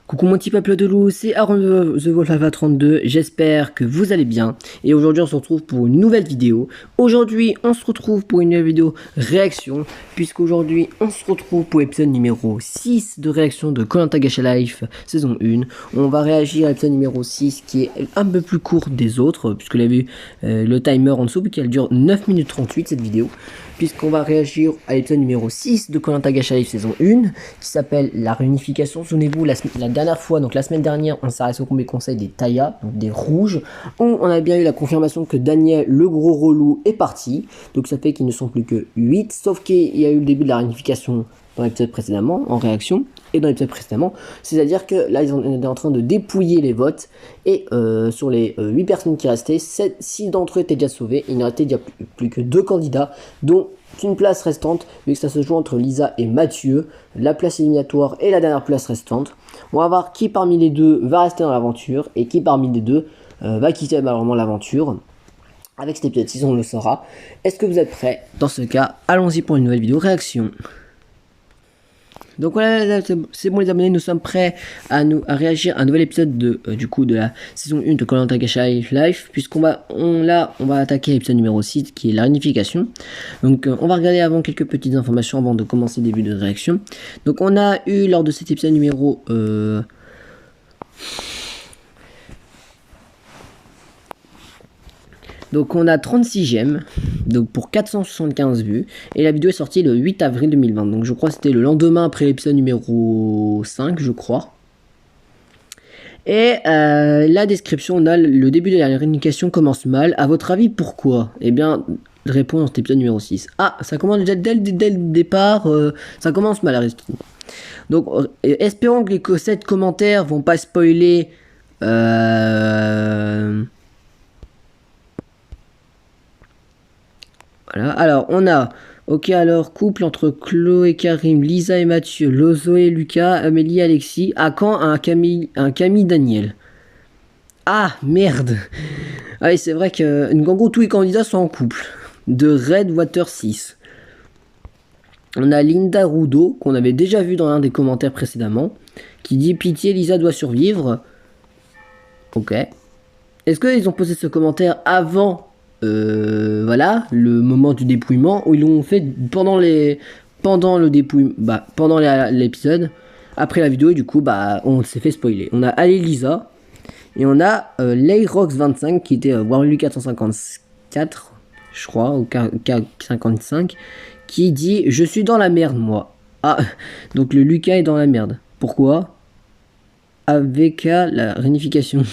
Coucou mon petit peuple de loup, c'est Aaron The Wolf Alpha 32, j'espère que vous allez bien. Et aujourd'hui on se retrouve pour une nouvelle vidéo. Aujourd'hui on se retrouve pour une nouvelle vidéo réaction, puisqu'aujourd'hui on se retrouve pour l'épisode numéro 6 de réaction de Koh Lanta Gacha Life saison 1. On va réagir à l'épisode numéro 6 qui est un peu plus court des autres, puisque vous avez vu le timer en dessous, puisqu'elle dure 9 minutes 38 cette vidéo. Puisqu'on va réagir à l'épisode numéro 6 de Koh Lanta Gacha Life saison 1, qui s'appelle la réunification. Souvenez-vous, la dernière fois, donc la semaine dernière, on s'est arrêté au combat conseil des Taya, donc des rouges, où on a bien eu la confirmation que Daniel, le gros relou, est parti. Donc ça fait qu'ils ne sont plus que 8, sauf qu'il y a eu le début de la réunification dans l'épisode précédemment, en réaction, et dans l'épisode précédemment, c'est-à-dire que là, ils étaient en train de dépouiller les votes, et sur les 8 personnes qui restaient, 6 d'entre eux étaient déjà sauvés, il ne restait déjà plus que 2 candidats, dont une place restante, vu que ça se joue entre Lisa et Mathieu, la place éliminatoire et la dernière place restante. On va voir qui parmi les deux va rester dans l'aventure, et qui parmi les deux va quitter malheureusement l'aventure. Avec cet épisode 6, on le saura. Est-ce que vous êtes prêts? Dans ce cas, allons-y pour une nouvelle vidéo réaction. Donc voilà, c'est bon les abonnés, nous sommes prêts à réagir à un nouvel épisode de la saison 1 de Koh Lanta Gacha Life, puisqu'on va attaquer l'épisode numéro 6 qui est la réunification. Donc on va regarder avant quelques petites informations avant de commencer le début de réaction. Donc on a eu lors de cet épisode numéro donc on a 36 j'aime, donc pour 475 vues, et la vidéo est sortie le 8 avril 2020, donc je crois que c'était le lendemain après l'épisode numéro 5, je crois. Et la description, on a le début de la réunification commence mal, à votre avis pourquoi? Eh bien, réponse dans cet épisode numéro 6. Ah, ça commence déjà dès le départ, ça commence mal à rester. Donc, espérons que les 7 commentaires vont pas spoiler... Voilà, alors on a, ok, alors couple entre Chloé, Karim, Lisa et Mathieu, Lozoé et Lucas, Amélie, Alexis, à quand un Camille Daniel? Ah, merde. Ah oui, c'est vrai que, en gros, tous les candidats sont en couple, de Redwater 6. On a Linda Rudo, qu'on avait déjà vu dans l'un des commentaires précédemment, qui dit, pitié, Lisa doit survivre. Ok. Est-ce qu'ils ont posé ce commentaire avant voilà, le moment du dépouillement, où ils l'ont fait pendant le dépouillement, pendant l'épisode, après la vidéo, et du coup, on s'est fait spoiler. On a Ali Lisa, et on a Layrox25, qui était Warlu 454, je crois, ou K55, qui dit, je suis dans la merde, moi. Ah, donc le Lucas est dans la merde. Pourquoi? Avec la réunification.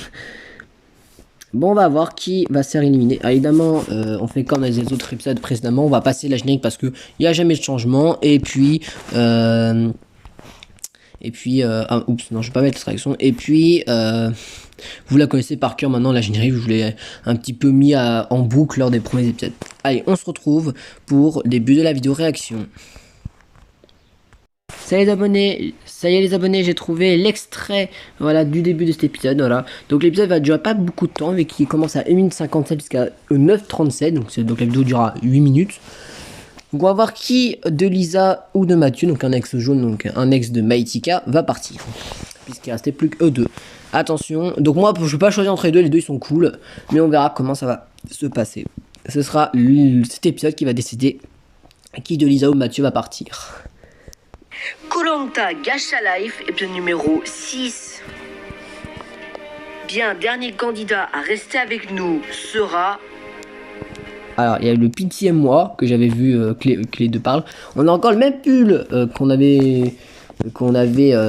Bon, on va voir qui va se faire éliminer. Alors, évidemment, on fait comme dans les autres épisodes précédemment. On va passer la générique parce que il n'y a jamais de changement. Et puis, oups, non, je vais pas mettre la traduction. Et puis, vous la connaissez par cœur maintenant, la générique. Je vous l'ai un petit peu mis en boucle lors des premiers épisodes. Allez, on se retrouve pour le début de la vidéo réaction. Salut les abonnés, ça y est les abonnés, j'ai trouvé l'extrait, voilà, du début de cet épisode, voilà. Donc l'épisode va durer pas beaucoup de temps, mais qui commence à 1 minute 57 jusqu'à 9h37, donc la vidéo durera 8 minutes. Donc on va voir qui de Lisa ou de Mathieu, donc un ex jaune, donc un ex de Maïtika, va partir. Puisqu'il restait plus que eux deux. Attention, donc moi je vais pas choisir entre les deux ils sont cool, mais on verra comment ça va se passer. Ce sera cet épisode qui va décider qui de Lisa ou de Mathieu va partir. Koh Lanta Gacha Life, épisode numéro 6. Bien, dernier candidat à rester avec nous sera... Alors, il y a le Pitié moi, que j'avais vu que les deux parlent. On a encore le même pull qu'on avait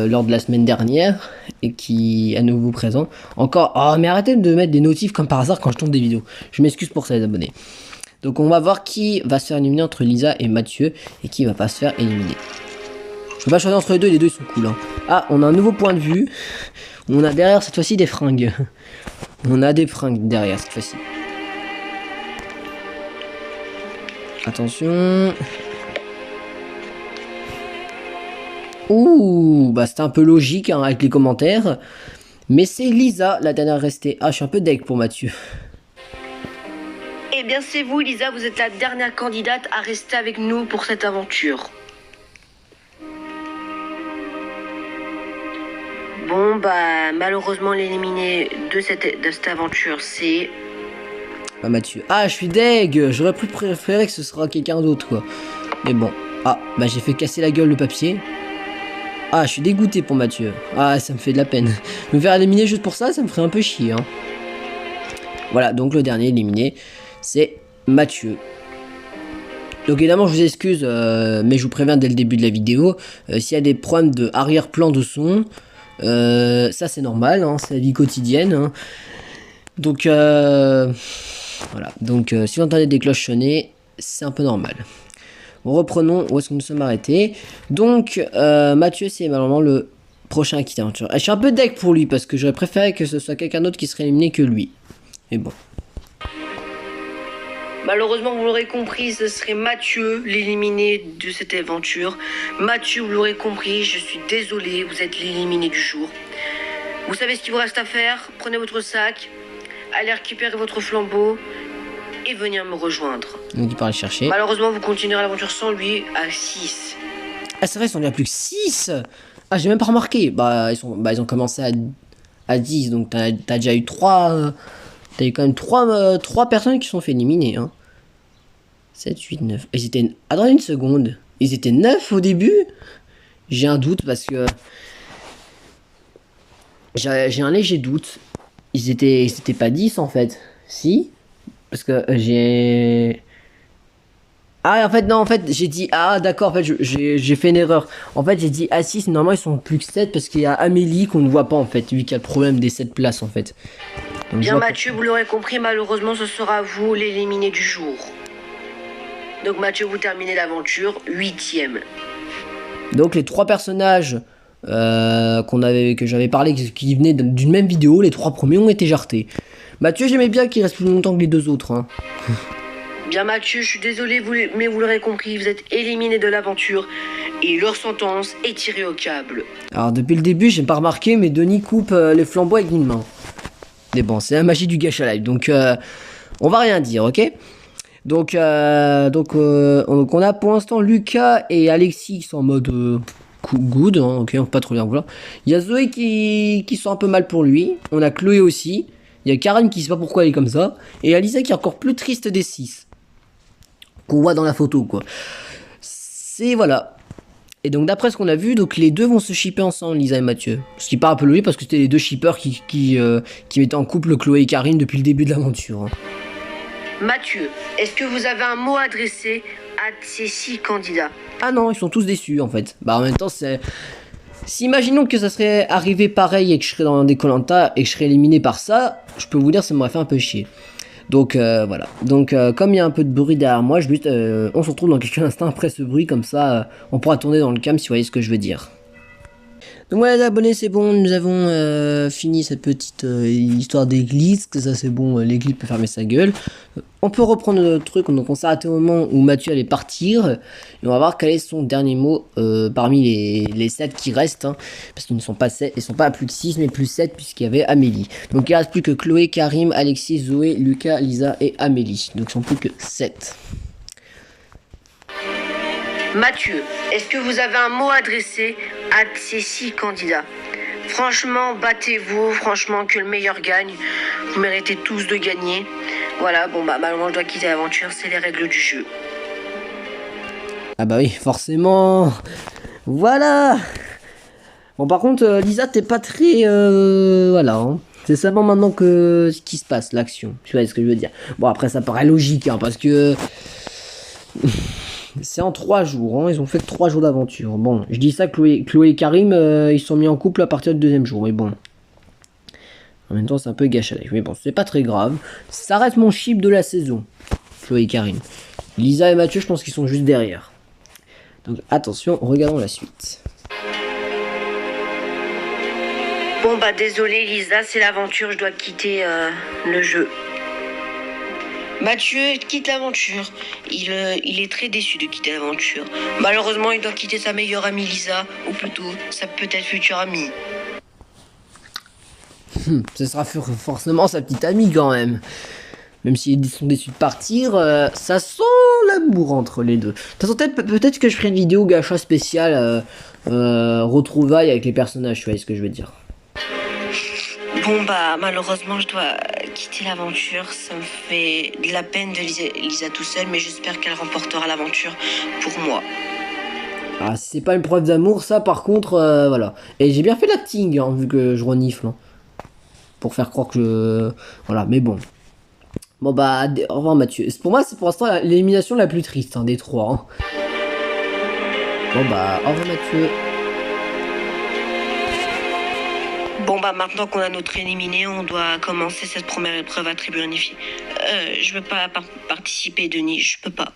lors de la semaine dernière, et qui est à nouveau présent. Encore, oh mais arrêtez de mettre des notifs comme par hasard quand je tourne des vidéos. Je m'excuse pour ça les abonnés. Donc on va voir qui va se faire éliminer entre Lisa et Mathieu, et qui va pas se faire éliminer. Je peux pas choisir entre les deux ils sont cool. Hein. Ah, on a un nouveau point de vue. On a derrière cette fois-ci des fringues. On a des fringues derrière cette fois-ci. Attention. Ouh, c'était un peu logique hein, avec les commentaires. Mais c'est Lisa, la dernière restée. Ah, je suis un peu deg pour Mathieu. Eh bien, c'est vous, Lisa, vous êtes la dernière candidate à rester avec nous pour cette aventure. Bon, bah, malheureusement, l'éliminé de cette aventure, c'est... Ah, Mathieu. Ah, je suis deg. J'aurais plus préféré que ce sera quelqu'un d'autre, quoi. Mais bon. Ah, bah j'ai fait casser la gueule le papier. Ah, je suis dégoûté pour Mathieu. Ah, ça me fait de la peine. Me faire éliminer juste pour ça, ça me ferait un peu chier, hein. Voilà, donc le dernier éliminé, c'est Mathieu. Donc évidemment, je vous excuse, mais je vous préviens dès le début de la vidéo, s'il y a des problèmes de arrière-plan de son, ça c'est normal, hein, c'est la vie quotidienne. Hein. Donc voilà, donc si vous entendez des cloches sonner, c'est un peu normal. Bon, reprenons où est-ce que nous sommes arrêtés. Donc Mathieu, c'est malheureusement le prochain à quitter l'aventure. Je suis un peu deg pour lui parce que j'aurais préféré que ce soit quelqu'un d'autre qui serait éliminé que lui. Mais bon. Malheureusement, vous l'aurez compris, ce serait Mathieu, l'éliminé de cette aventure. Mathieu, vous l'aurez compris, je suis désolé, vous êtes l'éliminé du jour. Vous savez ce qu'il vous reste à faire, prenez votre sac, allez récupérer votre flambeau et venez me rejoindre. Donc il part le chercher. Malheureusement, vous continuerez l'aventure sans lui à 6. Ah c'est vrai, ils sont bien plus que 6. Ah j'ai même pas remarqué. Ils ont commencé à 10, donc t'as déjà eu 3... T'as eu quand même 3 personnes qui sont fait éliminer. Hein. 7, 8, 9. Ils étaient... Attendez une seconde. Ils étaient 9 au début. J'ai un doute parce que... J'ai un léger doute. Ils étaient pas 10 en fait. Si. Parce que j'ai... Ah en fait non, en fait j'ai dit... Ah d'accord, en fait j'ai fait une erreur. En fait j'ai dit A6, normalement ils sont plus que 7 parce qu'il y a Amélie qu'on ne voit pas en fait. Vu qu'il y a le problème des 7 places en fait. Donc, bien Mathieu, vous l'aurez compris, malheureusement ce sera vous l'éliminé du jour. Donc Mathieu, vous terminez l'aventure 8ème. Donc les 3 personnages que j'avais parlé, qui venaient d'une même vidéo, les 3 premiers ont été jartés. Mathieu, j'aimais bien qu'il reste plus longtemps que les 2 autres. Hein. Bien Mathieu, je suis désolé, mais vous l'aurez compris, vous êtes éliminé de l'aventure et leur sentence est tirée au câble. Alors depuis le début, j'ai pas remarqué, mais Denis coupe les flambeaux avec une main. Mais bon, c'est la magie du Gacha Live, donc on va rien dire, ok? Donc on a pour l'instant Lucas et Alexis qui sont en mode good, hein, ok, on peut pas trop bien vouloir. Il y a Zoé qui sont un peu mal pour lui, on a Chloé aussi, il y a Karen qui sait pas pourquoi elle est comme ça, et Alisa qui est encore plus triste des 6. Qu'on voit dans la photo, quoi. C'est voilà. Et donc d'après ce qu'on a vu, donc les deux vont se shipper ensemble, Lisa et Mathieu. Ce qui part un peu logique parce que c'était les deux shippers qui mettaient en couple Chloé et Karine depuis le début de l'aventure. Hein. Mathieu, est-ce que vous avez un mot à adresser à ces 6 candidats? Ah non, ils sont tous déçus en fait. Bah en même temps c'est... Si imaginons que ça serait arrivé pareil et que je serais dans des Koh-Lanta et que je serais éliminé par ça, je peux vous dire ça m'aurait fait un peu chier. Donc voilà, donc comme il y a un peu de bruit derrière moi, on se retrouve dans quelques instants après ce bruit, comme ça on pourra tourner dans le cam si vous voyez ce que je veux dire. Donc voilà les abonnés, c'est bon, nous avons fini cette petite histoire d'église, que ça c'est bon, l'église peut fermer sa gueule. On peut reprendre notre truc, donc on s'est arrêté au moment où Mathieu allait partir, et on va voir quel est son dernier mot parmi les 7 qui restent, hein, parce qu'ils ne sont pas 7, ils sont pas plus que 6, mais plus 7, puisqu'il y avait Amélie. Donc il ne reste plus que Chloé, Karim, Alexis, Zoé, Lucas, Lisa et Amélie, donc ils sont plus que 7. Mathieu, est-ce que vous avez un mot à adresser à ces 6 candidats? Franchement, battez-vous, franchement, que le meilleur gagne. Vous méritez tous de gagner. Voilà, bon bah malheureusement je dois quitter l'aventure, c'est les règles du jeu. Ah bah oui, forcément. Voilà. Bon par contre, Lisa, t'es pas très... voilà, hein. C'est seulement maintenant que ce qui se passe, l'action. Tu vois ce que je veux dire. Bon après ça paraît logique, hein, parce que... C'est en 3 jours, hein. Ils ont fait que 3 jours d'aventure. Bon, je dis ça, Chloé et Karim, ils sont mis en couple à partir du 2e jour, mais bon. En même temps, c'est un peu Gacha Life, mais bon, c'est pas très grave. Ça reste mon chip de la saison, Chloé et Karim. Lisa et Mathieu, je pense qu'ils sont juste derrière. Donc attention, regardons la suite. Bon bah désolé Lisa, c'est l'aventure, je dois quitter le jeu. Mathieu quitte l'aventure. Il est très déçu de quitter l'aventure. Malheureusement, il doit quitter sa meilleure amie Lisa, ou plutôt sa peut-être future amie. Ce sera forcément sa petite amie quand même. Même s'ils sont déçus de partir, ça sent l'amour entre les deux. De toute façon, peut-être que je ferai une vidéo gacha spéciale retrouvailles avec les personnages, tu vois ce que je veux dire. Bon bah malheureusement je dois quitter l'aventure, ça me fait de la peine de Lisa tout seul, mais j'espère qu'elle remportera l'aventure pour moi. Ah, c'est pas une preuve d'amour, ça, par contre, voilà. Et j'ai bien fait l'acting, hein, vu que je renifle. Hein, pour faire croire que je... Voilà, mais bon. Bon, bah, au revoir, Mathieu. Pour moi, c'est pour l'instant l'élimination la plus triste, hein, des trois. Hein. Bon, bah, au revoir, Mathieu. Bon bah maintenant qu'on a notre éliminé, on doit commencer cette première épreuve à tribu unifiée. Je veux pas participer, Denis, je peux pas.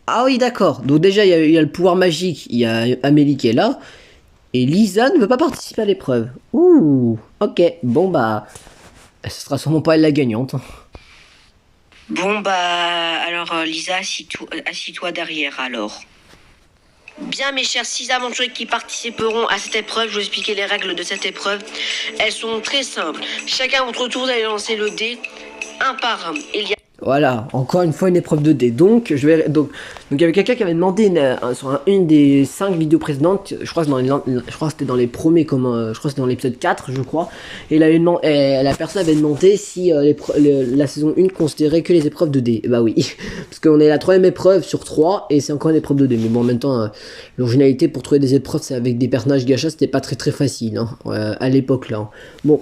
Ah oui, d'accord. Donc déjà, il y a le pouvoir magique, il y a Amélie qui est là. Et Lisa ne veut pas participer à l'épreuve. Ouh, ok. Bon, bah, ce sera sûrement pas elle la gagnante. Hein. Bon bah alors Lisa, assis-toi derrière alors. Bien mes chers 6 aventuriers qui participeront à cette épreuve, je vais vous expliquer les règles de cette épreuve. Elles sont très simples. Chacun à votre tour, vous allez lancer le dé un par un. Il y a... Voilà, encore une fois une épreuve de dés. Donc il y avait quelqu'un qui avait demandé sur une des 5 vidéos précédentes, je crois que c'était dans les premiers, je crois que c'était dans l'épisode 4, je crois. Et la personne avait demandé si la saison 1 considérait que les épreuves de dés. Bah oui, parce qu'on est la 3ème épreuve sur 3 et c'est encore une épreuve de dés. Mais bon, en même temps, l'originalité pour trouver des épreuves, c'est avec des personnages gachas, c'était pas très facile hein, à l'époque là. Hein. Bon.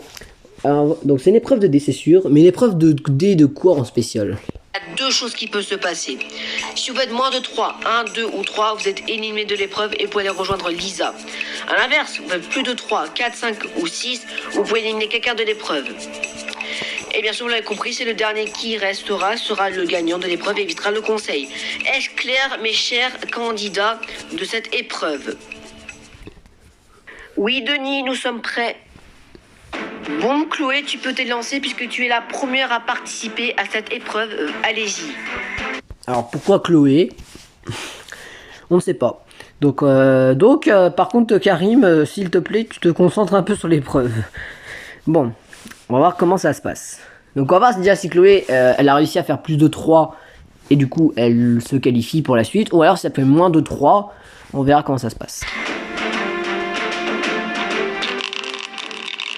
Alors, donc c'est une épreuve de dés, c'est sûr, mais une épreuve de dés de quoi en spécial? Il y a deux choses qui peuvent se passer. Si vous faites moins de 3, 1, 2 ou 3, vous êtes éliminé de l'épreuve et vous pouvez aller rejoindre Lisa. A l'inverse, vous faites plus de 3, 4, 5 ou 6, vous pouvez éliminer quelqu'un de l'épreuve. Et bien sûr, vous l'avez compris, c'est le dernier qui restera, sera le gagnant de l'épreuve et évitera le conseil. Est-ce clair, mes chers candidats de cette épreuve? Oui, Denis, nous sommes prêts. Bon, Chloé, tu peux te lancer puisque tu es la première à participer à cette épreuve. Allez-y. Alors, pourquoi Chloé? On ne sait pas. Donc, par contre, Karim, s'il te plaît, tu te concentres un peu sur l'épreuve. Bon, on va voir comment ça se passe. Donc, on va voir déjà si Chloé, elle a réussi à faire plus de 3 et du coup, elle se qualifie pour la suite. Ou alors, si ça fait moins de 3, on verra comment ça se passe.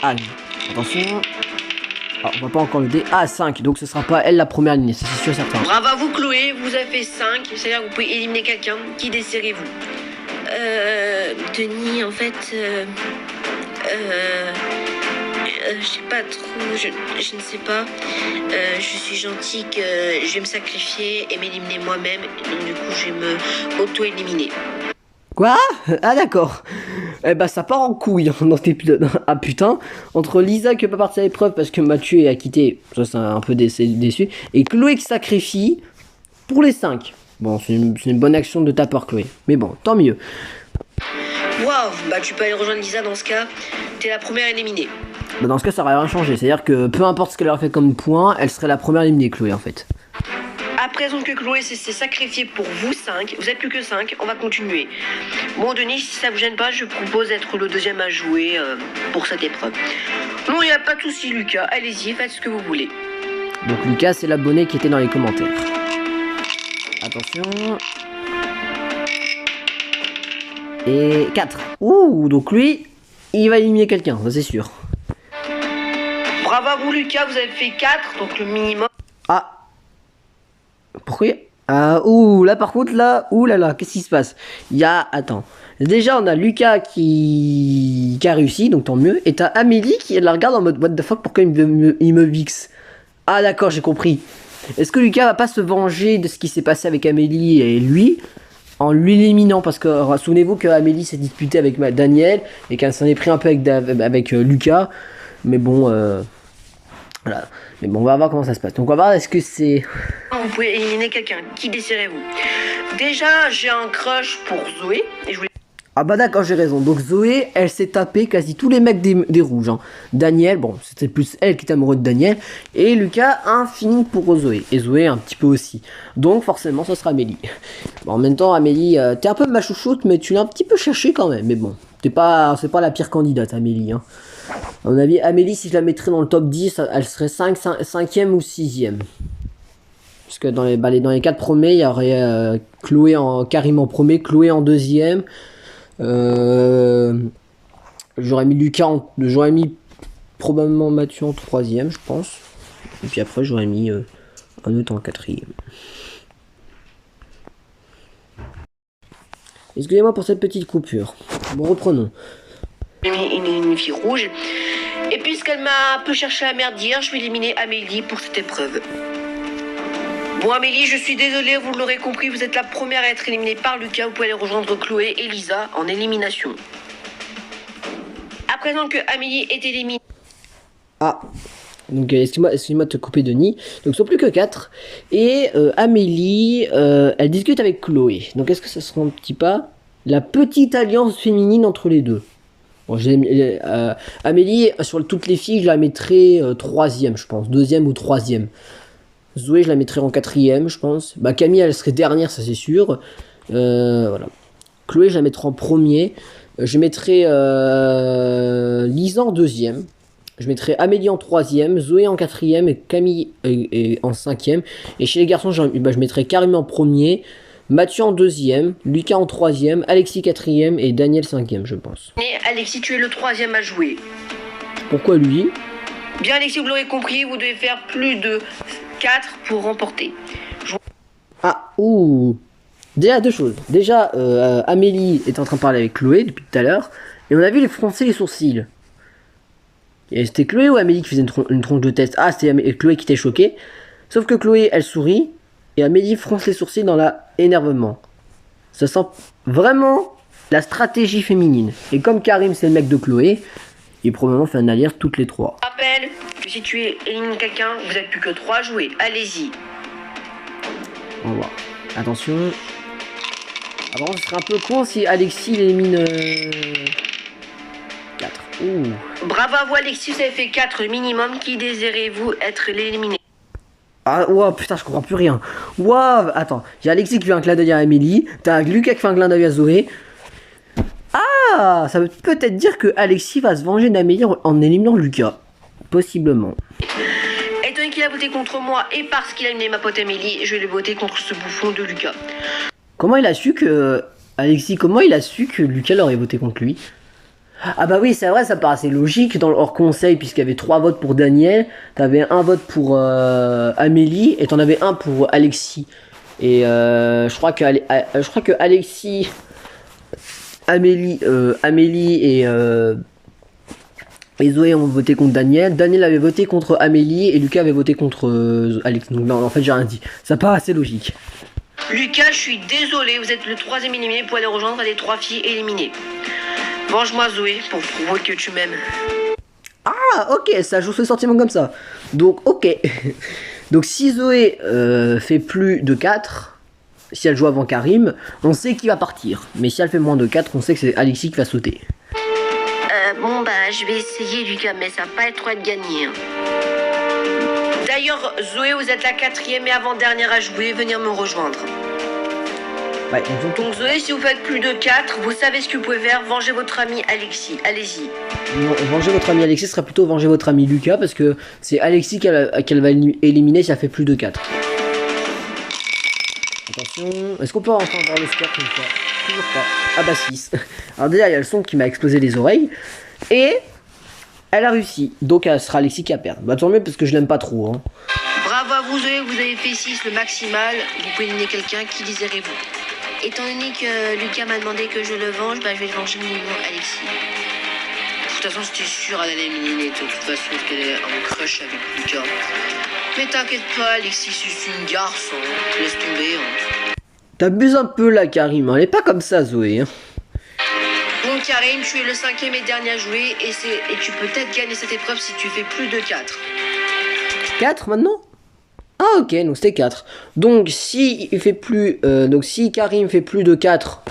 Allez. Attention. Ah, on voit pas encore le dé. Ah, 5. Donc ce sera pas elle la première lignée. Ça c'est sûr certain. Bravo à vous, Chloé. Vous avez fait 5. C'est-à-dire que vous pouvez éliminer quelqu'un. Qui désirez-vous? Denis, en fait... je sais pas trop. Je ne sais pas. Je suis gentille que je vais me sacrifier et m'éliminer moi-même. Donc du coup, je vais me auto-éliminer. Quoi? Ah d'accord. Eh bah ça part en couille dans cet épisode. Ah putain. Entre Lisa qui peut pas partir à l'épreuve parce que Mathieu a quitté, ça c'est un peu déçu, et Chloé qui sacrifie pour les 5. Bon, c'est une bonne action de ta part Chloé. Mais bon, tant mieux. Waouh, bah tu peux aller rejoindre Lisa dans ce cas. T'es la première éliminée. Bah dans ce cas ça aurait rien changé. C'est-à-dire que peu importe ce qu'elle aurait fait comme point, elle serait la première éliminée Chloé en fait. À présent que Chloé s'est sacrifiée pour vous 5, vous êtes plus que 5, on va continuer. Bon Denis, si ça vous gêne pas, je propose d'être le deuxième à jouer pour cette épreuve. Non, il n'y a pas de souci Lucas, allez-y, faites ce que vous voulez. Donc Lucas, c'est l'abonné qui était dans les commentaires. Attention. Et 4. Ouh, donc lui, il va éliminer quelqu'un, ça c'est sûr. Bravo à vous Lucas, vous avez fait 4, donc le minimum. Ah. Pourquoi? Ah, ouh, là par contre, là, ouh là là, qu'est-ce qui se passe? Il y a, attends. Déjà, on a Lucas qui a réussi, donc tant mieux. Et t'as Amélie qui la regarde en mode what the fuck, pourquoi il me vixe? Ah d'accord, j'ai compris. Est-ce que Lucas va pas se venger de ce qui s'est passé avec Amélie et lui en l'éliminant? Parce que souvenez-vous qu'Amélie s'est disputée avec Daniel et qu'elle s'en est pris un peu avec Lucas. Mais bon, voilà. Mais bon, on va voir comment ça se passe. Donc on va voir, est-ce que c'est... Vous pouvez éliminer quelqu'un. Qui désirez-vous? Déjà, j'ai un crush pour Zoé. Et je voulais... Ah bah d'accord, j'ai raison. Donc Zoé, elle s'est tapée quasi tous les mecs des rouges. Hein. Daniel, bon, c'était plus elle qui est amoureuse de Daniel. Et Lucas, un feeling pour Zoé. Et Zoé, un petit peu aussi. Donc forcément, ce sera Amélie. Bon, en même temps, Amélie, t'es un peu ma chouchoute, mais tu l'as un petit peu cherché quand même. Mais bon, c'est pas la pire candidate, Amélie. Hein. À mon avis, Amélie, si je la mettrais dans le top 10, elle serait 5e ou 6e. Parce que dans les 4 premiers, il y aurait Chloé Karim en premier, Chloé en 2e. J'aurais mis Lucas j'aurais mis probablement Mathieu en troisième, je pense. Et puis après, j'aurais mis un autre en quatrième. Excusez-moi pour cette petite coupure. Bon, reprenons. Une fille rouge. Et puisqu'elle m'a un peu cherché à merdir, je vais éliminer Amélie pour cette épreuve. Bon Amélie, je suis désolée, vous l'aurez compris, vous êtes la première à être éliminée par Lucas. Vous pouvez aller rejoindre Chloé et Lisa en élimination. À présent que Amélie est éliminée... Ah, donc excuse-moi de te couper Denis. Donc ils sont plus que 4. Et Amélie, elle discute avec Chloé. Donc est-ce que ça sera un petit pas la petite alliance féminine entre les deux? Bon, Amélie, sur toutes les filles, je la mettrais troisième, je pense. Deuxième ou troisième. Zoé, je la mettrais en quatrième, je pense. Bah, Camille, elle serait dernière, ça c'est sûr. Voilà. Chloé, je la mettrais en premier. Je mettrais Lisa en deuxième. Je mettrais Amélie en troisième, Zoé en quatrième et Camille en cinquième. Et chez les garçons, je mettrais Karim en premier, Mathieu en deuxième, Lucas en troisième, Alexis quatrième et Daniel cinquième, je pense. Et Alexis, tu es le troisième à jouer. Pourquoi lui? Bien Alexis, vous l'aurez compris, vous devez faire plus de 4 pour remporter. Ah, ouh. Déjà deux choses. Déjà, Amélie est en train de parler avec Chloé depuis tout à l'heure. Et on a vu les froncer les sourcils. Et c'était Chloé ou Amélie qui faisait une tronche de test? Ah, c'était Chloé qui était choquée. Sauf que Chloé, elle sourit. Et Amélie fronce les sourcils dans l'énervement. Ça sent vraiment la stratégie féminine. Et comme Karim, c'est le mec de Chloé, il probablement fait un alliance toutes les trois. Rappelle que si tu élimines quelqu'un, vous n'êtes plus que 3 à jouer. Allez-y. On va voir. Attention. Avant, ce serait un peu con si Alexis élimine 4. Ouh. Bravo à vous Alexis, vous avez fait 4 minimum. Qui désirez-vous être éliminé? Ah, wow, putain, je comprends plus rien. Wow, attends, j'ai Alexis qui fait un clin d'œil à Amélie, t'as Lucas qui fait un clin d'œil à Zoé. Ah, ça veut peut-être dire que Alexis va se venger d'Amélie en éliminant Lucas. Possiblement. Étant donné qu'il a voté contre moi et parce qu'il a éliminé ma pote Amélie, je vais le voter contre ce bouffon de Lucas. Comment il a su que... Alexis, comment il a su que Lucas l'aurait voté contre lui? Ah bah oui, c'est vrai, ça paraissait logique dans le hors-conseil, puisqu'il y avait 3 votes pour Daniel, t'avais un vote pour Amélie, et t'en avais un pour Alexis. Et je crois que Alexis, Amélie et Zoé ont voté contre Daniel. Daniel avait voté contre Amélie, et Lucas avait voté contre Alexis. Donc non, en fait j'ai rien dit. Ça paraît assez logique. Lucas, je suis désolé, vous êtes le 3e éliminé pour aller rejoindre les 3 filles éliminées. Venge-moi Zoé pour prouver que tu m'aimes. Ah ok, ça joue ce sentiment comme ça. Donc ok. Donc si Zoé fait plus de 4, si elle joue avant Karim, on sait qu'il va partir. Mais si elle fait moins de 4, on sait que c'est Alexis qui va sauter. Bon bah je vais essayer Lucas, mais ça va pas être de gagner. Hein. D'ailleurs Zoé, vous êtes la 4e et avant-dernière à jouer, venir me rejoindre. Ouais, donc Zoé, si vous faites plus de 4, vous savez ce que vous pouvez faire, vengez votre ami Alexis, allez-y. Non, venger votre ami Alexis serait plutôt venger votre ami Lucas, parce que c'est Alexis qu'elle va éliminer si elle fait plus de 4. Attention, est-ce qu'on peut enfin voir le score une fois? Toujours pas. Ah bah 6. Alors déjà, il y a le son qui m'a explosé les oreilles, et elle a réussi, donc elle sera Alexis qui a perdu. Bah tant mieux, parce que je l'aime pas trop. Hein. Bravo à vous Zoé, vous avez fait 6, le maximal, vous pouvez éliminer quelqu'un, qui désirez-vous? Étant donné que Lucas m'a demandé que je le venge, bah je vais le venger minimum Alexis. De toute façon, j'étais sûr elle allait éliminer de toute façon parce qu'elle est en crush avec Lucas. Mais t'inquiète pas, Alexis, je suis une garçon. Laisse tomber. Hein. T'abuses un peu là, Karim. Elle est pas comme ça, Zoé. Hein. Bon, Karim, tu es le 5e et dernier à jouer et tu peux peut-être gagner cette épreuve si tu fais plus de 4. 4 maintenant? Ah ok, donc c'était 4. Donc si il fait plus, donc si Karim fait plus de 4,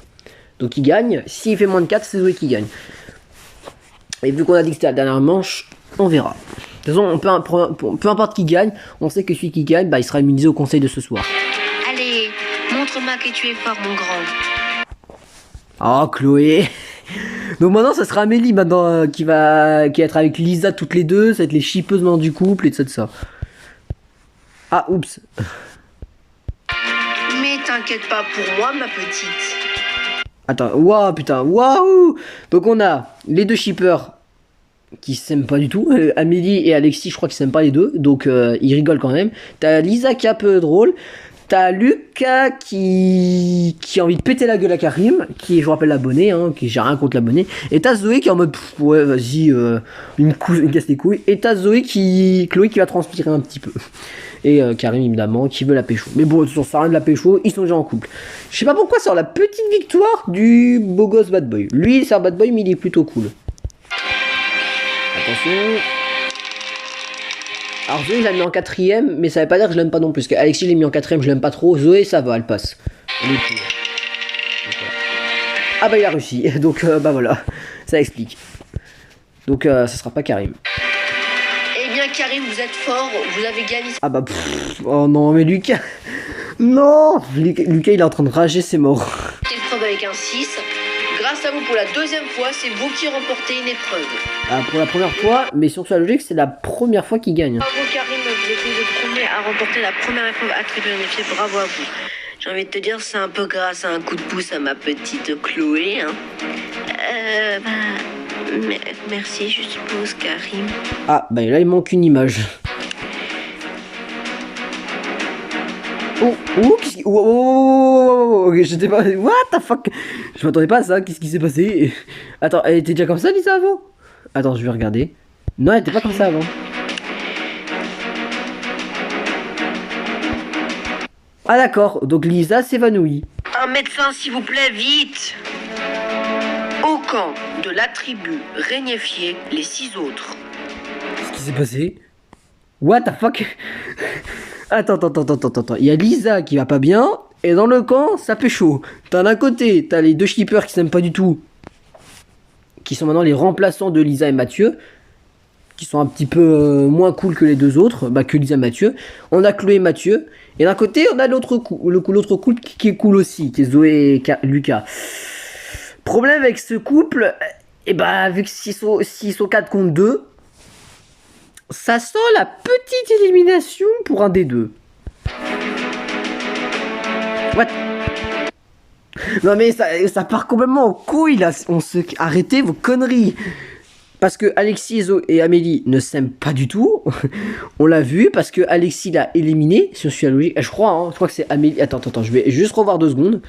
donc il gagne. S'il fait moins de 4, c'est Zoé qui gagne. Et vu qu'on a dit que c'était la dernière manche, on verra. De toute façon, peu importe qui gagne, on sait que celui qui gagne, bah, il sera immunisé au conseil de ce soir. Allez, montre-moi que tu es fort, mon grand. Oh Chloé. Donc maintenant ça sera Amélie maintenant qui va être avec Lisa toutes les deux, ça va être les shippeuses maintenant du couple et tout ça. Ah oups. Mais t'inquiète pas pour moi ma petite. Attends, waouh putain, waouh. Donc on a les deux shippers qui s'aiment pas du tout. Amélie et Alexis, je crois qu'ils s'aiment pas les deux, donc ils rigolent quand même. T'as Lisa qui est un peu drôle. T'as Lucas qui a envie de péter la gueule à Karim, qui est, je vous rappelle, l'abonné, hein, qui j'ai rien contre l'abonné. Et t'as Zoé qui est en mode, ouais, vas-y, une casse les couilles. Et t'as Chloé qui va transpirer un petit peu. Et Karim, évidemment, qui veut la pécho. Mais bon, ça sert à rien de la pécho, ils sont déjà en couple. Je sais pas pourquoi, c'est la petite victoire du beau gosse bad boy. Lui, c'est un bad boy, mais il est plutôt cool. Attention. Alors Zoé, je l'ai mis en quatrième, mais ça veut pas dire que je l'aime pas non plus. Parce qu'Alexis, je l'ai mis en quatrième, je l'aime pas trop. Zoé, ça va, elle passe. Elle est cool. Ah bah il a réussi. Donc bah voilà, ça explique. Donc ça sera pas Karim. Eh bien Karim, vous êtes fort, vous avez gagné. Ah bah oh non mais Lucas. Non, Lucas il est en train de rager, c'est mort. Épreuve avec un 6. Grâce à vous, pour la deuxième fois, c'est vous qui remportez une épreuve. Ah, pour la première fois, mais surtout la logique, c'est la première fois qu'il gagne. Bravo Karim, vous êtes le premier à remporter la première épreuve attribuée unifiée. Bravo à vous. J'ai envie de te dire, c'est un peu grâce à un coup de pouce à ma petite Chloé. Hein. Merci, je suppose, Karim. Ah, bah là, il manque une image. Oh, j'étais pas... What the fuck? Je m'attendais pas à ça, qu'est-ce qui s'est passé? Attends, elle était déjà comme ça, Lisa, avant? Attends, je vais regarder. Non, elle était pas comme ça avant. Ah d'accord, donc Lisa s'évanouit. Un médecin, s'il vous plaît, vite! Au camp de la tribu Régnifié, les 6 autres. Qu'est-ce qui s'est passé? What the fuck? Attends. Il y a Lisa qui va pas bien, et dans le camp, ça fait chaud. T'as d'un côté, t'as les deux shippers qui s'aiment pas du tout, qui sont maintenant les remplaçants de Lisa et Mathieu, qui sont un petit peu moins cool que les deux autres, bah que Lisa et Mathieu. On a Chloé et Mathieu, et d'un côté, on a l'autre couple qui est cool aussi, qui est Zoé et Lucas. Problème avec ce couple, et bah vu que s'ils sont 4 contre 2, ça sent la petite élimination pour un des deux. What? Non mais ça part complètement en couille là. Arrêtez vos conneries. Parce que Alexis et Amélie ne s'aiment pas du tout. On l'a vu parce que Alexis l'a éliminé. Si on suit la logique, je crois que c'est Amélie. Attends, je vais juste revoir 2 secondes.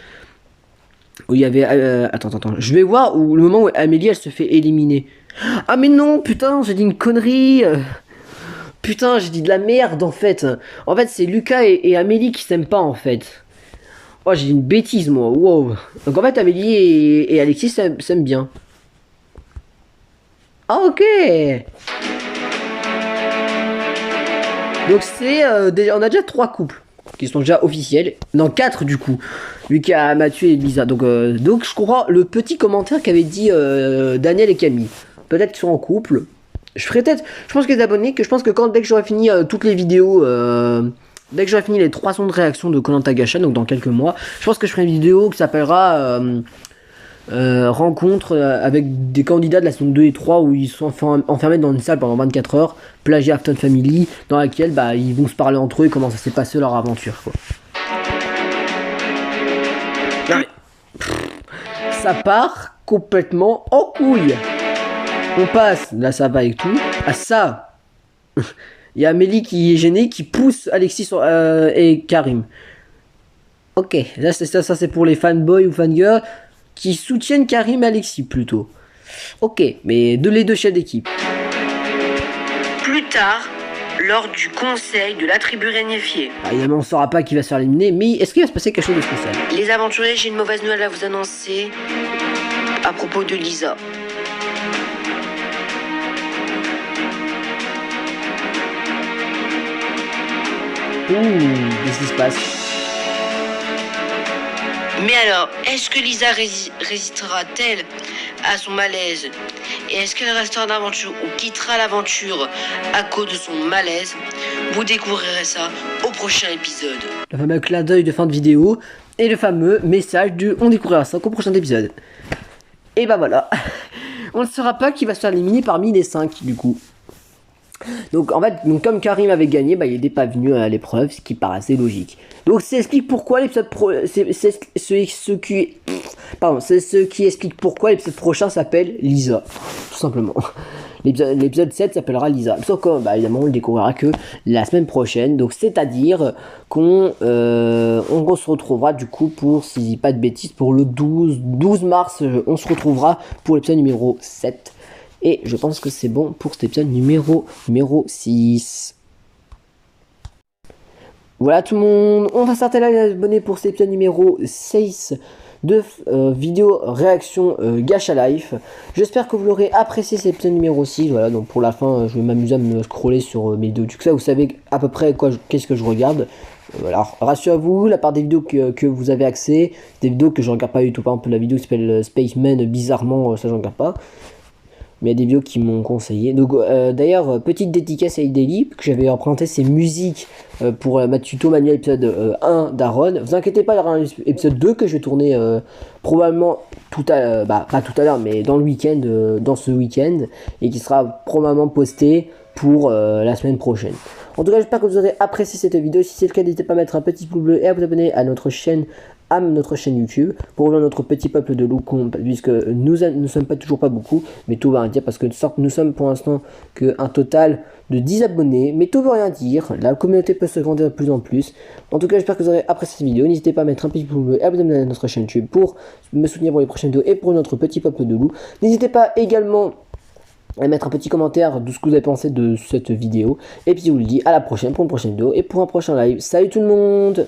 Où il y avait... Attends. Je vais voir où le moment où Amélie elle se fait éliminer. Ah mais non, putain, j'ai dit une connerie. Putain, j'ai dit de la merde en fait. En fait, c'est Lucas et Amélie qui s'aiment pas en fait. Oh, j'ai dit une bêtise moi. Wow. Donc en fait, Amélie et Alexis s'aiment bien. Ah ok. Donc c'est on a déjà 3 couples qui sont déjà officiels. Non, 4 du coup. Lucas, Mathieu et Lisa. Donc je crois le petit commentaire qu'avaient dit Daniel et Camille. Peut-être qu'ils sont en couple. Je pense que les abonnés, dès que j'aurai fini toutes les vidéos, dès que j'aurai fini les 3 sons de réaction de Koh-Lanta Gacha, donc dans quelques mois, je pense que je ferai une vidéo qui s'appellera rencontre avec des candidats de la saison 2 et 3 où ils sont enfermés dans une salle pendant 24 heures, plagiat Afton Family, dans laquelle ils vont se parler entre eux et comment ça s'est passé leur aventure quoi. Non mais ça part complètement en couille. On passe, là ça va avec tout, à ça. Il y a Amélie qui est gênée, qui pousse Alexis et Karim. Ok, là ça c'est pour les fanboys ou fangirls qui soutiennent Karim et Alexis plutôt. Ok, mais les deux chefs d'équipe. Plus tard, lors du conseil de la tribu Régnifié. Évidemment, on ne saura pas qui va se faire éliminer, mais est-ce qu'il va se passer quelque chose de spécial? Les aventuriers, j'ai une mauvaise nouvelle à vous annoncer à propos de Lisa. Qu'est-ce qui se passe? Mais alors, est-ce que Lisa résistera-t-elle à son malaise? Et est-ce qu'elle restera en aventure ou quittera l'aventure à cause de son malaise? Vous découvrirez ça au prochain épisode. Le fameux clin d'œil de fin de vidéo et le fameux message du on découvrira ça au prochain épisode. Et bah voilà. On ne saura pas qui va se faire éliminer parmi les 5 du coup. Donc en fait, comme Karim avait gagné, il n'était pas venu à l'épreuve, ce qui paraissait logique. Donc ça explique pourquoi l'épisode c'est ce qui explique pourquoi l'épisode prochain s'appelle Lisa, tout simplement. L'épisode 7 s'appellera Lisa. Sauf que, bah, évidemment, on le découvrira que la semaine prochaine. Donc, c'est-à-dire qu'on on se retrouvera du coup pour, si je dis pas de bêtises, pour le 12 mars, on se retrouvera pour l'épisode numéro 7. Et je pense que c'est bon pour cet épisode numéro 6. Voilà tout le monde, on va s'arrêter là les abonnés pour cet épisode numéro 6 de vidéo réaction Gacha Life. J'espère que vous l'aurez apprécié cet épisode numéro 6. Voilà, donc pour la fin, je vais m'amuser à me scroller sur mes vidéos. Ça, vous savez à peu près qu'est-ce que je regarde. Voilà, rassurez-vous, la part des vidéos que vous avez accès, des vidéos que je regarde pas du tout. Par exemple, la vidéo qui s'appelle Spaceman, bizarrement, ça j'en regarde pas. Mais il y a des vidéos qui m'ont conseillé. Donc d'ailleurs, petite dédicace à Ideli, que j'avais représenté ses musiques pour ma tuto manuel épisode 1 d'Aaron. Vous inquiétez pas, il y aura un épisode 2 que je vais tourner probablement pas tout à l'heure, mais dans le week-end, dans ce week-end, et qui sera probablement posté pour la semaine prochaine. En tout cas, j'espère que vous aurez apprécié cette vidéo. Si c'est le cas, n'hésitez pas à mettre un petit pouce bleu et à vous abonner à notre chaîne YouTube pour rejoindre notre petit peuple de loups, puisque nous ne sommes toujours pas beaucoup, mais tout va rien dire parce que nous sommes pour l'instant qu'un total de 10 abonnés, mais tout veut rien dire, la communauté peut se grandir de plus en plus. En tout cas, j'espère que vous aurez apprécié cette vidéo. N'hésitez pas à mettre un petit pouce bleu et à vous abonner à notre chaîne YouTube pour me soutenir pour les prochaines vidéos et pour notre petit peuple de loups. N'hésitez pas également à mettre un petit commentaire de ce que vous avez pensé de cette vidéo. Et puis je vous le dis à la prochaine pour une prochaine vidéo et pour un prochain live. Salut tout le monde!